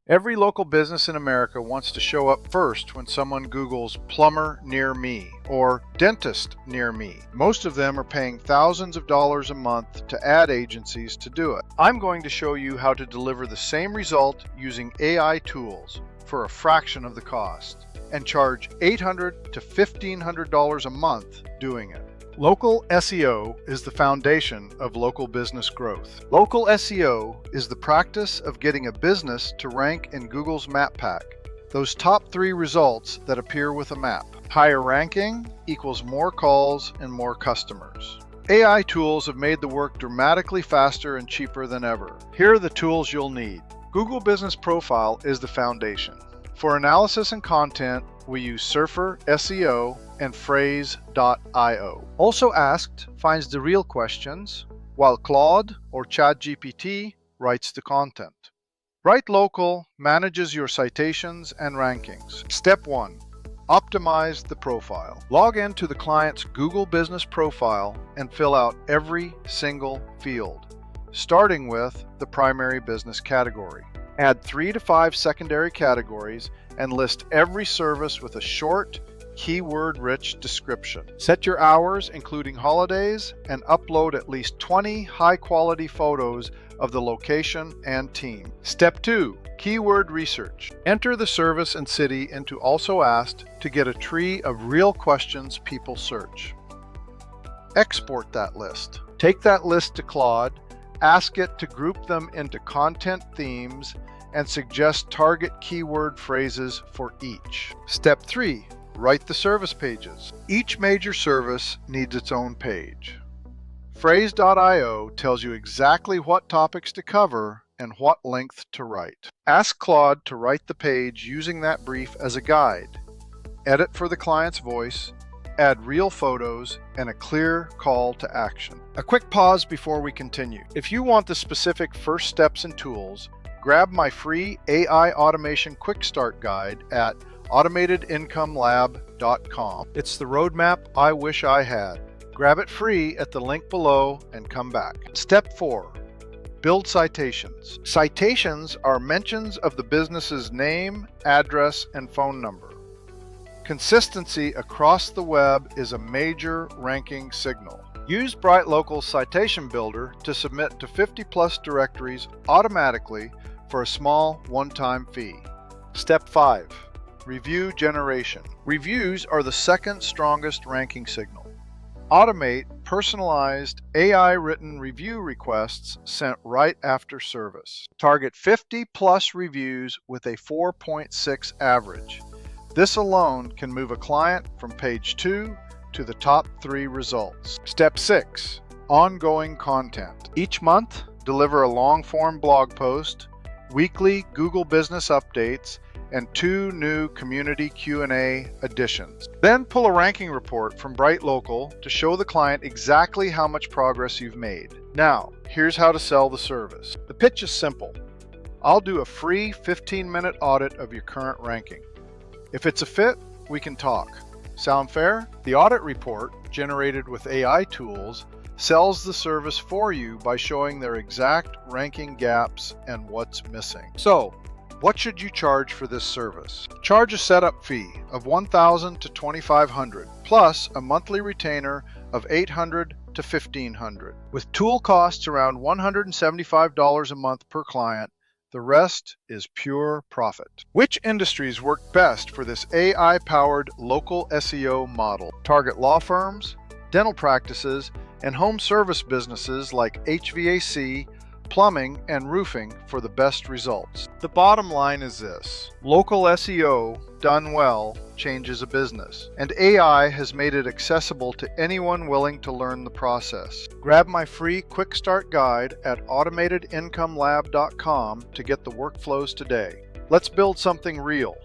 Every local business in America wants to show up first when someone Googles plumber near me or dentist near me. Most of them are paying thousands of dollars a month to ad agencies to do it. I'm going to show you how to deliver the same result using AI tools for a fraction of the cost and charge $800 to $1,500 a month doing it. Local SEO is the foundation of local business growth. Local SEO is the practice of getting a business to rank in Google's map pack, those top 3 results that appear with a map. Higher ranking equals more calls and more customers. AI tools have made the work dramatically faster and cheaper than ever. Here are the tools you'll need. Google Business Profile is the foundation. For analysis and content, we use Surfer SEO and Frase.io. AlsoAsked finds the real questions, while Claude or ChatGPT writes the content. Write Local manages your citations and rankings. Step 1. Optimize the profile. Log into the client's Google Business Profile and fill out every single field, starting with the primary business category. Add 3 to 5 secondary categories and list every service with a short, keyword-rich description. Set your hours, including holidays, and upload at least 20 high-quality photos of the location and team. Step 2. Keyword research. Enter the service and city into AlsoAsked to get a tree of real questions people search. Export that list. Take that list to Claude, ask it to group them into content themes, and suggest target keyword phrases for each. Step 3. Write the service pages. Each major service needs its own page. Frase.io tells you exactly what topics to cover and what length to write. Ask Claude to write the page using that brief as a guide. Edit for the client's voice, add real photos, and a clear call to action. A quick pause before we continue. If you want the specific first steps and tools, grab my free AI Automation Quick Start Guide at automatedincomelab.com. It's the roadmap I wish I had. Grab it free at the link below and come back. Step 4. Build citations. Citations are mentions of the business's name, address, and phone number. Consistency across the web is a major ranking signal. Use BrightLocal's Citation Builder to submit to 50+ directories automatically for a small one-time fee. Step 5. Review generation. Reviews are the second strongest ranking signal. Automate personalized AI-written review requests sent right after service. Target 50+ reviews with a 4.6 average. This alone can move a client from page 2 to the top 3 results. Step 6. Ongoing content. Each month, deliver a long-form blog post, weekly Google Business updates, and 2 new community Q&A additions. Then pull a ranking report from BrightLocal to show the client exactly how much progress you've made. Now, here's how to sell the service. The pitch is simple. I'll do a free 15-minute audit of your current ranking. If it's a fit, we can talk. Sound fair? The audit report, generated with AI tools, sells the service for you by showing their exact ranking gaps and what's missing. So, what should you charge for this service? Charge a setup fee of $1,000 to $2,500 plus a monthly retainer of $800 to $1,500. With tool costs around $175 a month per client, the rest is pure profit. Which industries work best for this AI-powered local SEO model? Target law firms, dental practices, and home service businesses like HVAC, plumbing, and roofing for the best results. The bottom line is this: local SEO done well changes a business, and AI has made it accessible to anyone willing to learn the process. Grab my free Quick Start Guide at automatedincomelab.com to get the workflows today. Let's build something real.